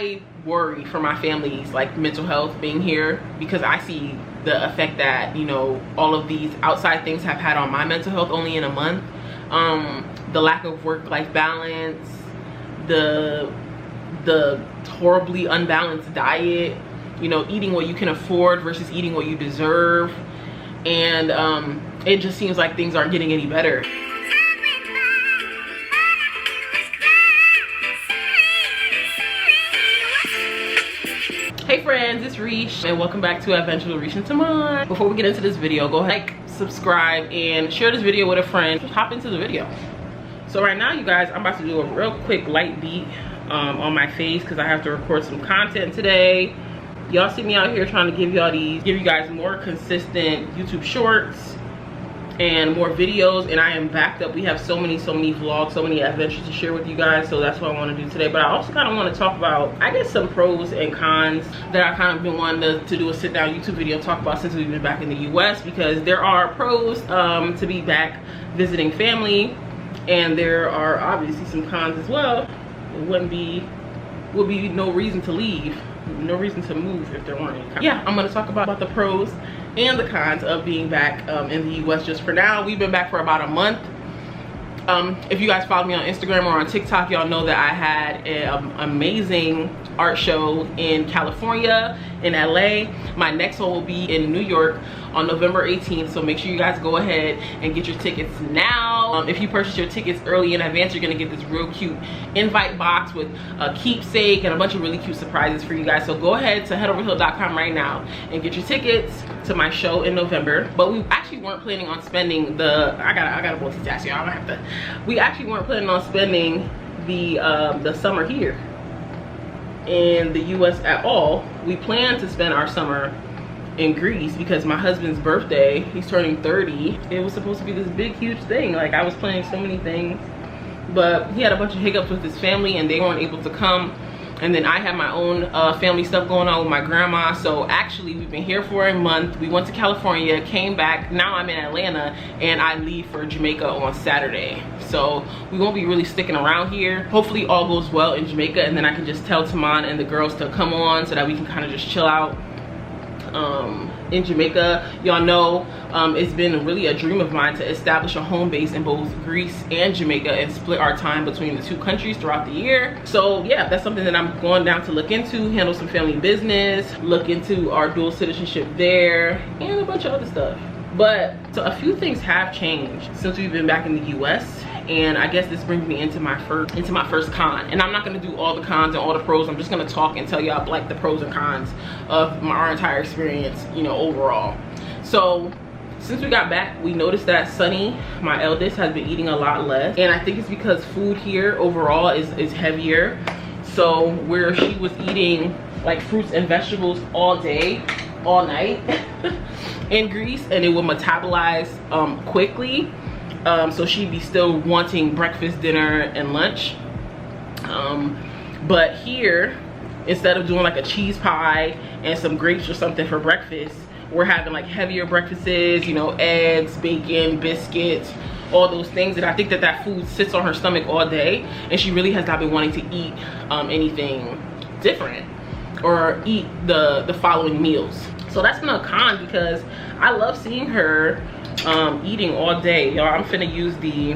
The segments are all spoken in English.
I worry for my family's like mental health being here, because I see the effect that, you know, all of these outside things have had on my mental health only in a month. The lack of work-life balance, the horribly unbalanced diet, you know, eating what you can afford versus eating what you deserve, and it just seems like things aren't getting any better. Hey friends, it's Rish and welcome back to Adventure with Rish and Tamon. Before we get into this video, go ahead, like, subscribe, and share this video with a friend. Just hop into the video. So right now, you guys, I'm about to do a real quick light beat on my face because I have to record some content today. Y'all see me out here trying to give you guys more consistent YouTube shorts and more videos, and I am backed up. We have so many vlogs, so many adventures to share with you guys, so that's what I want to do today. But I also kind of want to talk about, I guess, some pros and cons that I kind of been wanting to do a sit down YouTube video and talk about since we've been back in the US, because there are pros to be back visiting family, and there are obviously some cons as well. It would be no reason to leave, no reason to move if there weren't any cons. Yeah, I'm going to talk about the pros and the cons of being back in the US just for now. We've been back for about a month. If you guys follow me on Instagram or on TikTok, y'all know that I had an amazing art show in California, in LA. My next one will be in New York on November 18th, so make sure you guys go ahead and get your tickets now. If you purchase your tickets early in advance, you're gonna get this real cute invite box with a keepsake and a bunch of really cute surprises for you guys. So go ahead to headoverhill.com right now and get your tickets to my show in November. But we actually weren't planning on spending I gotta multitask, y'all. I have to. We actually weren't planning on spending the summer here in the US at all. We planned to spend our summer in Greece because my husband's birthday, he's turning 30. It was supposed to be this big huge thing. Like, I was planning so many things, but he had a bunch of hiccups with his family and they weren't able to come. And then I had my own family stuff going on with my grandma. So actually, we've been here for a month. We went to California, came back. Now I'm in Atlanta and I leave for Jamaica on Saturday. So we won't be really sticking around here. Hopefully all goes well in Jamaica, and then I can just tell Tamon and the girls to come on so that we can kind of just chill out in Jamaica. Y'all know it's been really a dream of mine to establish a home base in both Greece and Jamaica and split our time between the two countries throughout the year. So yeah, that's something that I'm going down to look into, handle some family business, look into our dual citizenship there, and a bunch of other stuff. But so a few things have changed since we've been back in the US, and I guess this brings me into my first con. And I'm not going to do all the cons and all the pros. I'm just going to talk and tell y'all like the pros and cons of our entire experience, you know, overall. So since we got back, we noticed that Sunnie, my eldest, has been eating a lot less, and I think it's because food here overall is heavier. So where she was eating like fruits and vegetables all day, all night in Greece, and it would metabolize quickly. So she'd be still wanting breakfast, dinner, and lunch. But here, instead of doing like a cheese pie and some grapes or something for breakfast, we're having like heavier breakfasts, you know, eggs, bacon, biscuits, all those things. And I think that food sits on her stomach all day, and she really has not been wanting to eat anything different or eat the following meals. So that's been a con, because I love seeing her eating all day. Y'all, I'm finna use the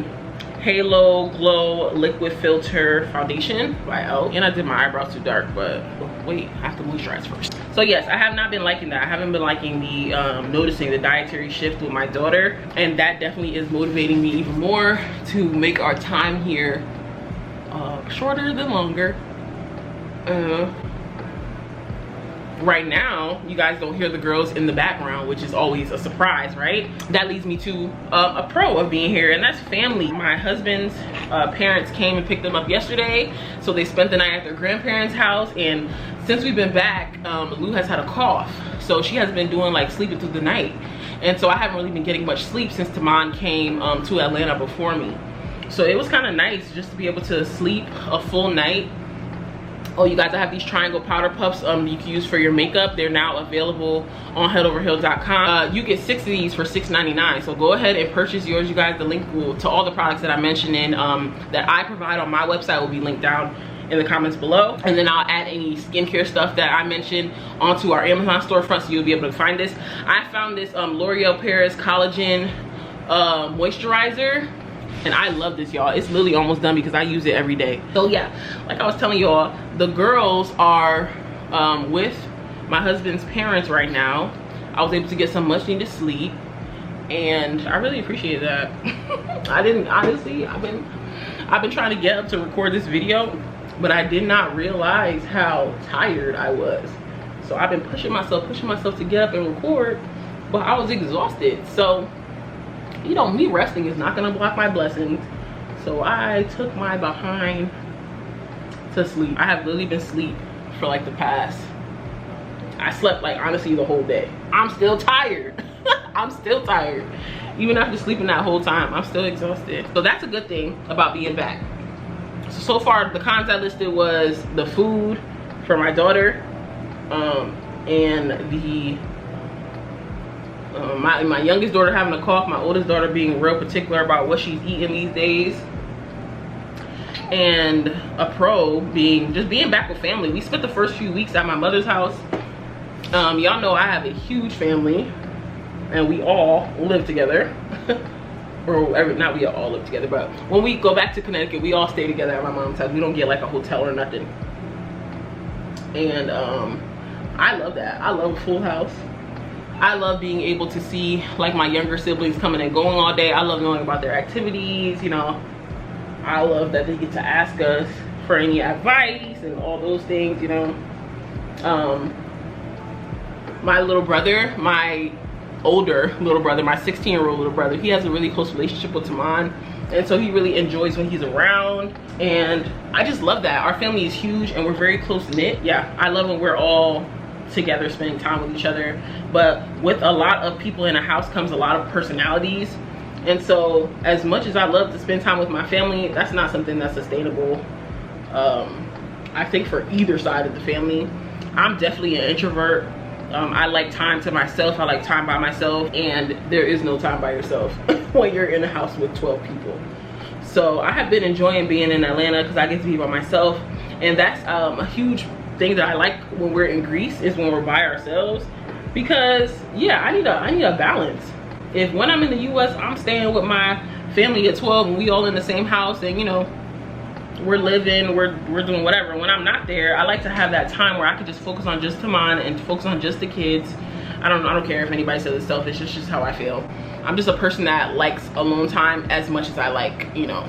Halo Glow Liquid Filter Foundation by Elle. And I did my eyebrows too dark, but wait, I have to moisturize first. So yes, I have not been liking that. I haven't been liking the noticing the dietary shift with my daughter, and that definitely is motivating me even more to make our time here shorter than longer. Right now, you guys don't hear the girls in the background, which is always a surprise, right? That leads me to a pro of being here, and that's family. My husband's parents came and picked them up yesterday, so they spent the night at their grandparents' house. And since we've been back, Lou has had a cough, so she has been doing like sleeping through the night, and so I haven't really been getting much sleep since Tamon came to Atlanta before me. So it was kind of nice just to be able to sleep a full night. Oh, you guys, I have these triangle powder puffs you can use for your makeup. They're now available on headoverhill.com. You get 6 of these for $6.99. So go ahead and purchase yours, you guys. The link to all the products that I mentioned in that I provide on my website will be linked down in the comments below, and then I'll add any skincare stuff that I mentioned onto our Amazon storefront, so you'll be able to find this. I found this L'Oreal Paris Collagen moisturizer, and I love this, y'all. It's literally almost done because I use it every day. So yeah, like I was telling y'all, the girls are with my husband's parents right now. I was able to get some much needed sleep, and I really appreciate that. I didn't, honestly, I've been trying to get up to record this video, but I did not realize how tired I was. So I've been pushing myself to get up and record, but I was exhausted. So, you know, me resting is not gonna block my blessings. So I took my behind to sleep. I have literally been asleep for like the past, I slept like honestly the whole day. I'm still tired. I'm still tired. Even after sleeping that whole time, I'm still exhausted. So that's a good thing about being back. So far, the cons I listed was the food for my daughter, and the my youngest daughter having a cough, my oldest daughter being real particular about what she's eating these days, and a pro being just being back with family. We spent the first few weeks at my mother's house. Y'all know I have a huge family, and we all live together. Or not we all live together, but when we go back to Connecticut, we all stay together at my mom's house. We don't get like a hotel or nothing. And I love that. I love a full house. I love being able to see like my younger siblings coming and going all day. I love knowing about their activities, you know. I love that they get to ask us for any advice and all those things, you know. My little brother, my older little brother, my 16-year-old little brother, he has a really close relationship with Tamon, and so he really enjoys when he's around, and I just love that. Our family is huge and we're very close knit. Yeah, I love when we're all together spending time with each other, but with a lot of people in a house comes a lot of personalities, and so as much as I love to spend time with my family, that's not something that's sustainable. I think for either side of the family. I'm definitely an introvert. I like time to myself. I like time by myself, and there is no time by yourself when you're in a house with 12 people. So I have been enjoying being in Atlanta because I get to be by myself, and that's a huge thing that I like when we're in Greece, is when we're by ourselves, because yeah, I need a balance. If when I'm in the US, I'm staying with my family at 12 and we all in the same house, and you know, we're living, we're doing whatever. When I'm not there, I like to have that time where I can just focus on just Tamon and focus on just the kids. I don't care if anybody says it's selfish. It's just how I feel. I'm just a person that likes alone time as much as I like, you know,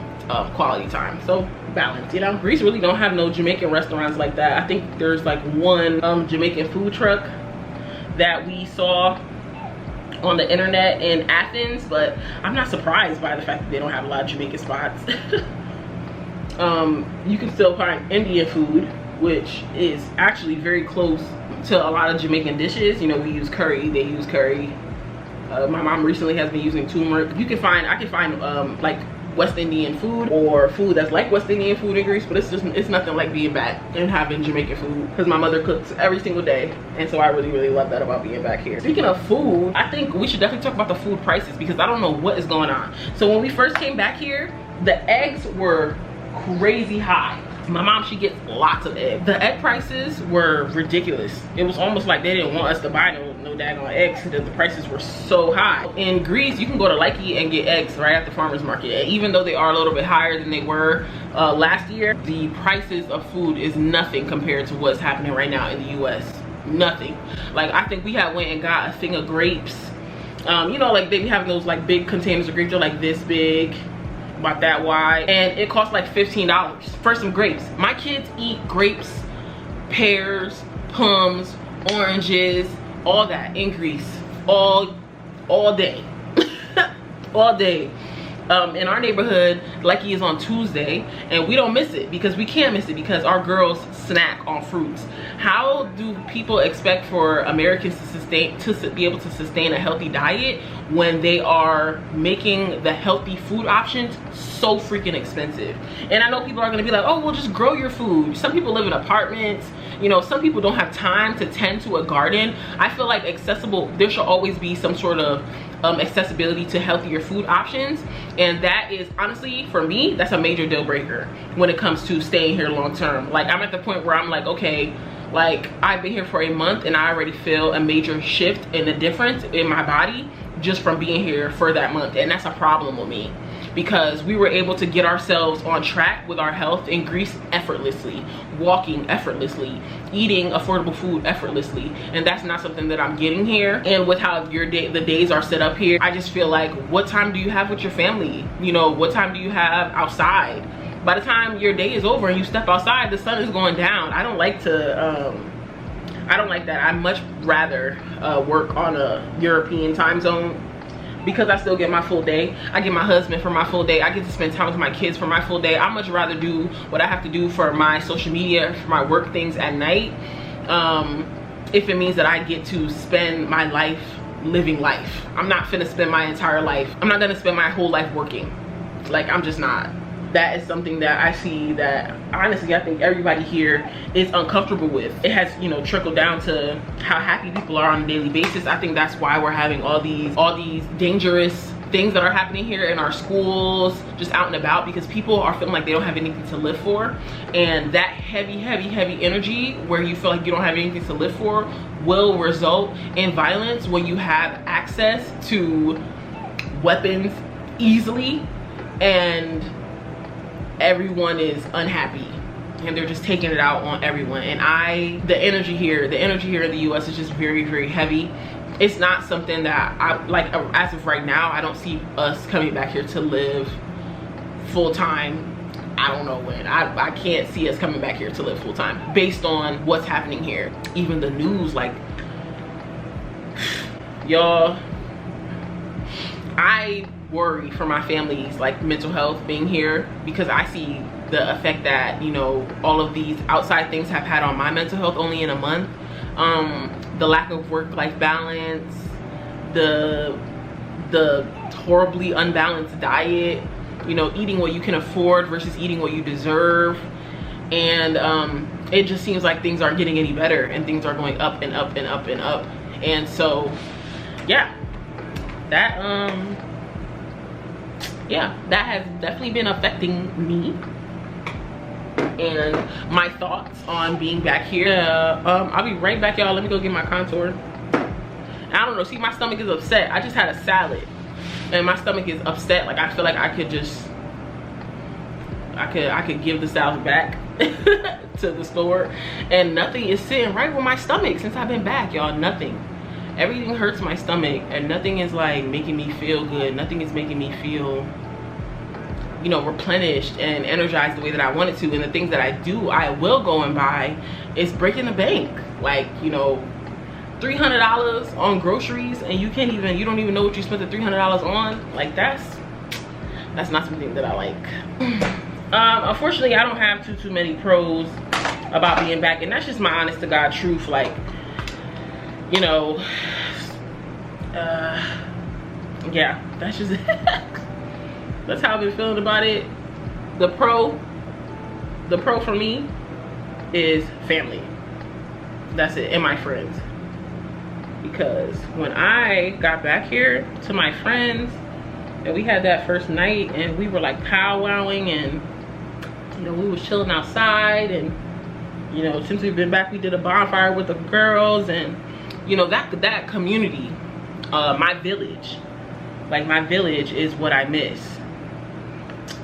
quality time. So balance, you know. Greece really don't have no Jamaican restaurants like that. I think there's like one Jamaican food truck that we saw on the internet in Athens, but I'm not surprised by the fact that they don't have a lot of Jamaican spots. You can still find Indian food, which is actually very close to a lot of Jamaican dishes. You know, we use curry, they use curry. My mom recently has been using turmeric. I can find like West Indian food or food that's like West Indian food in Greece, but it's nothing like being back and having Jamaican food, because my mother cooks every single day, and so I really love that about being back here. Speaking of food, I think we should definitely talk about the food prices, because I don't know what is going on. So when we first came back here, the eggs were crazy high. My mom, she gets lots of eggs. The egg prices were ridiculous. It was almost like they didn't want us to buy no daggone eggs because the prices were so high. In Greece, you can go to Likey and get eggs right at the farmer's market. And even though they are a little bit higher than they were last year, the prices of food is nothing compared to what's happening right now in the US. Nothing. Like, I think we had went and got a thing of grapes. You know, like they be having those like big containers of grapes. They're like this big, about that wide, and it costs like $15 for some grapes. My kids eat grapes, pears, plums, oranges, all that in Greece all day. All day. In our neighborhood, Likey is on Tuesday, and we don't miss it because we can't miss it because our girls snack on fruits. How do people expect for Americans to be able to sustain a healthy diet when they are making the healthy food options so freaking expensive? And I know people are gonna be like, oh, well, just grow your food. Some people live in apartments. You know, some people don't have time to tend to a garden. I feel like there should always be some sort of accessibility to healthier food options. And that is honestly, for me, that's a major deal breaker when it comes to staying here long term. Like, I'm at the point where I'm like, okay, like, I've been here for a month and I already feel a major shift and a difference in my body just from being here for that month. And that's a problem with me, because we were able to get ourselves on track with our health in Greece effortlessly, walking effortlessly, eating affordable food effortlessly, and that's not something that I'm getting here. And with how the days are set up here, I just feel like, what time do you have with your family? You know, what time do you have outside? By the time your day is over and you step outside, the sun is going down. I don't like to I don't like that. I much rather work on a European time zone, because I still get my full day. I get my husband for my full day. I get to spend time with my kids for my full day. I much rather do what I have to do for my social media, for my work things at night, if it means that I get to spend my life living life. I'm not finna spend my entire life. I'm not gonna spend my whole life working. Like, I'm just not. That is something that I see that honestly I think everybody here is uncomfortable with. It has, you know, trickled down to how happy people are on a daily basis. I think that's why we're having all these dangerous things that are happening here in our schools, just out and about, because people are feeling like they don't have anything to live for. And that heavy energy where you feel like you don't have anything to live for will result in violence when you have access to weapons easily, and everyone is unhappy and they're just taking it out on everyone. And the energy here in the US is just very heavy. It's not something that I like. As of right now, I don't see us coming back here to live full-time. I don't know when. I can't see us coming back here to live full-time based on what's happening here. Even the news, like, y'all, I worry for my family's like mental health being here, because I see the effect that, you know, all of these outside things have had on my mental health only in a month. The lack of work-life balance, the horribly unbalanced diet, you know, eating what you can afford versus eating what you deserve. And it just seems like things aren't getting any better, and things are going up and up and up and up. And so yeah, that has definitely been affecting me and my thoughts on being back here. I'll be right back, y'all. Let me go get my contour. I don't know, see, my stomach is upset. I just had a salad and my stomach is upset. Like, I feel like I could just I could give the salad back to the store, and nothing is sitting right with my stomach since I've been back, y'all. Nothing. Everything hurts my stomach, and nothing is like making me feel good. Nothing is making me feel, you know, replenished and energized the way that I want it to. And the things that I will go and buy is breaking the bank. Like, you know, $300 on groceries, and you don't even know what you spent the $300 on. Like, that's not something that I like. Unfortunately, I don't have too many pros about being back, and that's just my honest to God truth. Like, you know, yeah, that's just that's how I've been feeling about it. The pro for me is family. That's it, and my friends. Because when I got back here to my friends, and we had that first night, and we were like powwowing, and you know, we was chilling outside, and you know, since we've been back, we did a bonfire with the girls, and you know, that community, my village, like, my village is what I miss.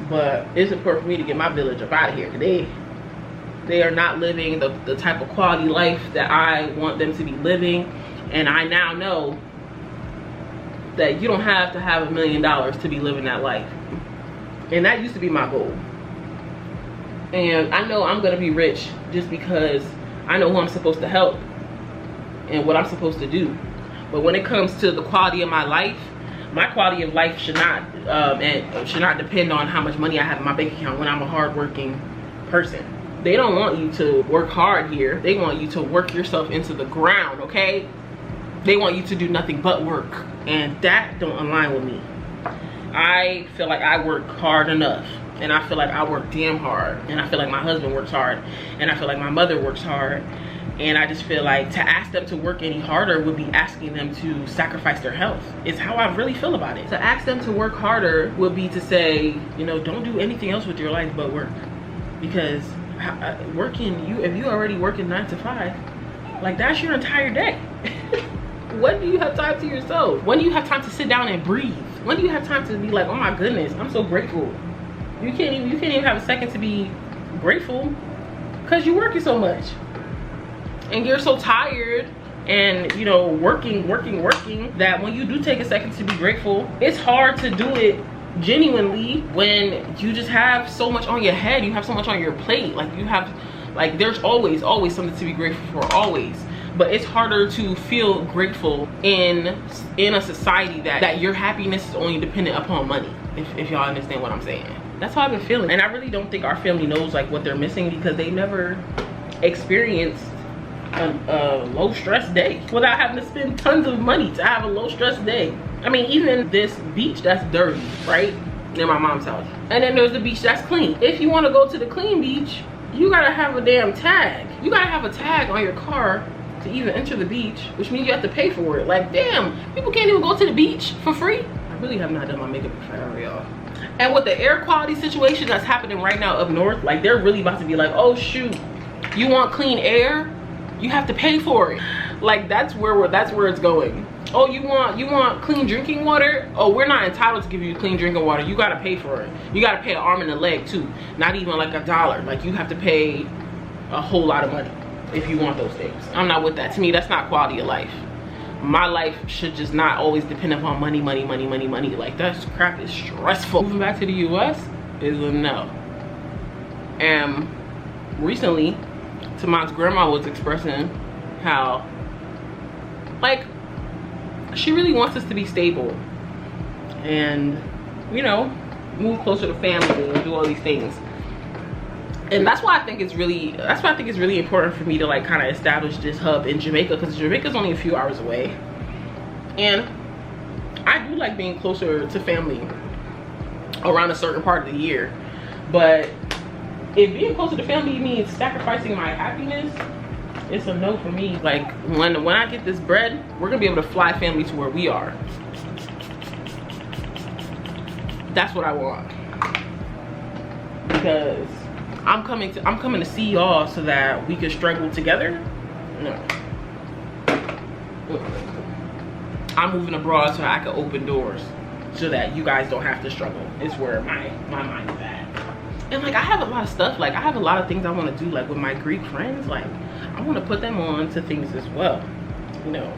But it's important for me to get my village up out of here. They are not living the type of quality life that I want them to be living. And I now know that you don't have to have $1 million to be living that life. And that used to be my goal. And I know I'm gonna be rich just because I know who I'm supposed to help and what I'm supposed to do. But when it comes to the quality of my life, my quality of life should not depend on how much money I have in my bank account when I'm a hardworking person. They don't want you to work hard here. They want you to work yourself into the ground, okay? They want you to do nothing but work, and that don't align with me. I feel like I work hard enough, and I feel like I work damn hard, and I feel like my husband works hard, and I feel like my mother works hard, And I just feel like to ask them to work any harder would be asking them to sacrifice their health. It's how I really feel about it. To ask them to work harder would be to say, you know, don't do anything else with your life but work. Because if you already working 9 to 5, like that's your entire day. When do you have time to yourself? When do you have time to sit down and breathe? When do you have time to be like, oh my goodness, I'm so grateful? You can't even have a second to be grateful because you're working so much. And you're so tired and, you know, working that when you do take a second to be grateful, it's hard to do it genuinely when you just have so much on your head. You have so much on your plate. Like you have, like there's always something to be grateful for, always. But it's harder to feel grateful in a society that your happiness is only dependent upon money, if y'all understand what I'm saying. That's how I've been feeling. And I really don't think our family knows like what they're missing because they never experienced a low stress day without having to spend tons of money to have a low stress day. I mean, even this beach that's dirty, right, near my mom's house, and then there's the beach that's clean. If you want to go to the clean beach, you gotta have a damn tag. You gotta have a tag on your car to even enter the beach, which means you have to pay for it. Like, damn, people can't even go to the beach for free. I really have not done my makeup in forever, y'all. And with the air quality situation that's happening right now up north, like they're really about to be like, oh shoot, you want clean air? You have to pay for it. Like that's where it's going. Oh, you want clean drinking water? Oh, we're not entitled to give you clean drinking water. You gotta pay for it. You gotta pay an arm and a leg too. Not even like $1. Like you have to pay a whole lot of money if you want those things. I'm not with that. To me, that's not quality of life. My life should just not always depend upon money. Like that crap is stressful. Moving back to the US is a no. And recently, Tamon's grandma was expressing how, like, she really wants us to be stable and, you know, move closer to family and do all these things. And that's why I think it's really important for me to like kind of establish this hub in Jamaica, because Jamaica's only a few hours away. And I do like being closer to family around a certain part of the year. But if being closer to family means sacrificing my happiness, it's a no for me. Like when I get this bread, we're gonna be able to fly family to where we are. That's what I want. Because I'm coming to see y'all so that we can struggle together. No. I'm moving abroad so I can open doors so that you guys don't have to struggle. It's where my mind is at. And like I have a lot of stuff, like I have a lot of things I want to do, like with my Greek friends. Like I want to put them on to things as well, you know.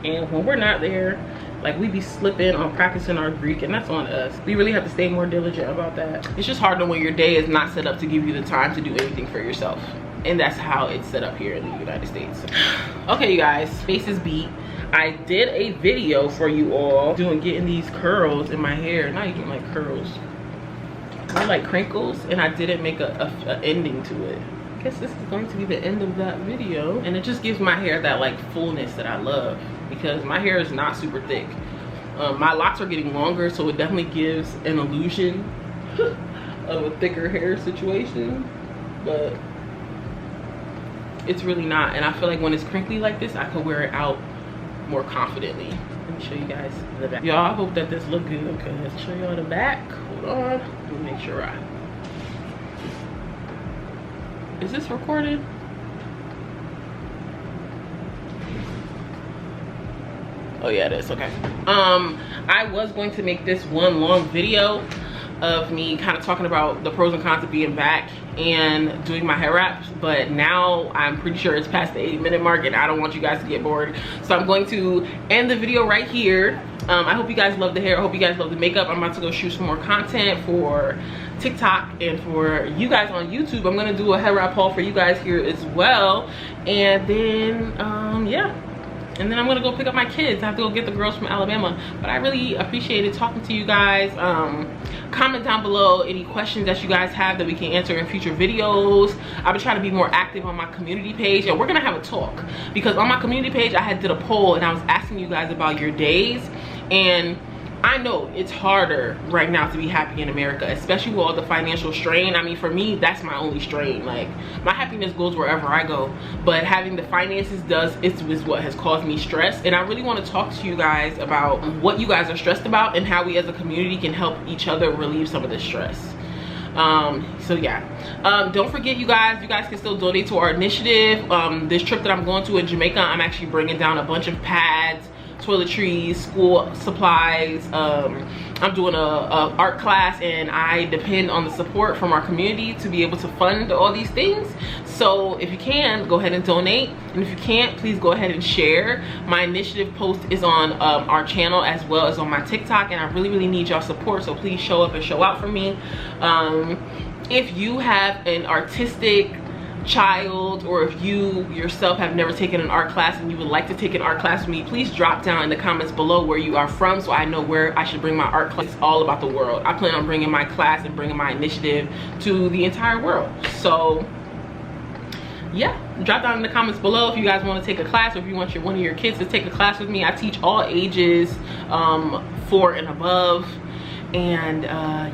And when we're not there, like we be slipping on practicing our Greek, and that's on us. We really have to stay more diligent about that. It's just hard when your day is not set up to give you the time to do anything for yourself. And that's how it's set up here in the United States. Okay, you guys, face is beat. I did a video for you all getting these curls in my hair. Not even like curls, they're like crinkles, and I didn't make a ending to it. I guess this is going to be the end of that video, and it just gives my hair that like fullness that I love, because my hair is not super thick. My locks are getting longer, so it definitely gives an illusion of a thicker hair situation, but it's really not. And I feel like when it's crinkly like this, I can wear it out more confidently. Let me show you guys the back. Y'all, I hope that this look good. Okay, let's show y'all the back. Hold on, let me make sure is this recorded? Oh yeah, it is. Okay. I was going to make this one long video of me kind of talking about the pros and cons of being back and doing my hair wraps, but now I'm pretty sure it's past the 80-minute mark and I don't want you guys to get bored, so I'm going to end the video right here. I hope you guys love the hair. I hope you guys love the makeup. I'm about to go shoot some more content for TikTok and for you guys on YouTube. I'm gonna do a hair wrap haul for you guys here as well, and then yeah, and then I'm gonna go pick up my kids. I have to go get the girls from Alabama. But I really appreciated talking to you guys. Comment down below any questions that you guys have that we can answer in future videos. I've been trying to be more active on my community page, and we're gonna have a talk, because on my community page I did a poll and I was asking you guys about your days, and I know it's harder right now to be happy in America, especially with all the financial strain. I mean, for me, that's my only strain. Like, my happiness goes wherever I go, but having the finances is what has caused me stress. And I really want to talk to you guys about what you guys are stressed about and how we as a community can help each other relieve some of the stress. So yeah, don't forget, you guys can still donate to our initiative. This trip that I'm going to in Jamaica, I'm actually bringing down a bunch of pads, toiletries, school supplies. I'm doing a art class, and I depend on the support from our community to be able to fund all these things. So if you can, go ahead and donate, and if you can't, please go ahead and share. My initiative post is on our channel as well as on my TikTok, and I really need y'all support, so please show up and show out for me. If you have an artistic child, or if you yourself have never taken an art class and you would like to take an art class with me, please drop down in the comments below where you are from, so I know where I should bring my art class. It's all about the world. I plan on bringing my class and bringing my initiative to the entire world. So yeah, drop down in the comments below if you guys want to take a class, or if you want one of your kids to take a class with me. I teach all ages, 4 and above. And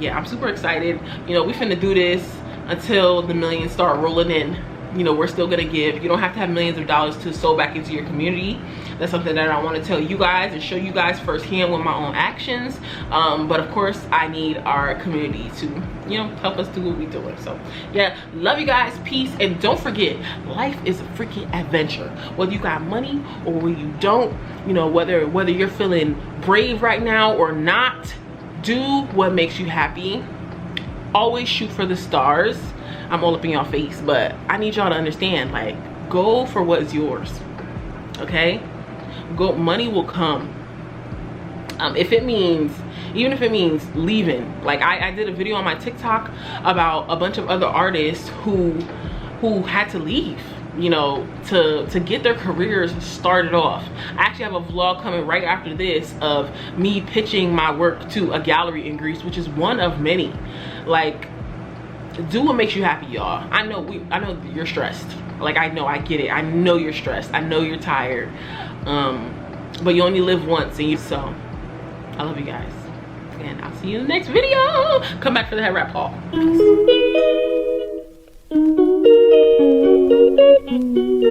yeah, I'm super excited. You know, we finna do this until the millions start rolling in. You know, we're still gonna give. You don't have to have millions of dollars to sow back into your community. That's something that I want to tell you guys and show you guys firsthand with my own actions. But of course, I need our community to, you know, help us do what we're doing. So yeah, love you guys, peace, and don't forget, life is a freaking adventure. Whether you got money or whether you don't, you know, whether you're feeling brave right now or not, do what makes you happy. Always shoot for the stars. I'm all up in y'all face, but I need y'all to understand, like, go for what's yours, okay? Go, money will come. If it means, even if it means leaving. Like, I did a video on my TikTok about a bunch of other artists who had to leave, you know, to get their careers started off. I actually have a vlog coming right after this of me pitching my work to a gallery in Greece, which is one of many. Like, do what makes you happy, y'all. I know you're stressed. Like, I know, I get it. I know you're stressed. I know you're tired. But you only live once, and so I love you guys, and I'll see you in the next video. Come back for the head wrap haul. Peace.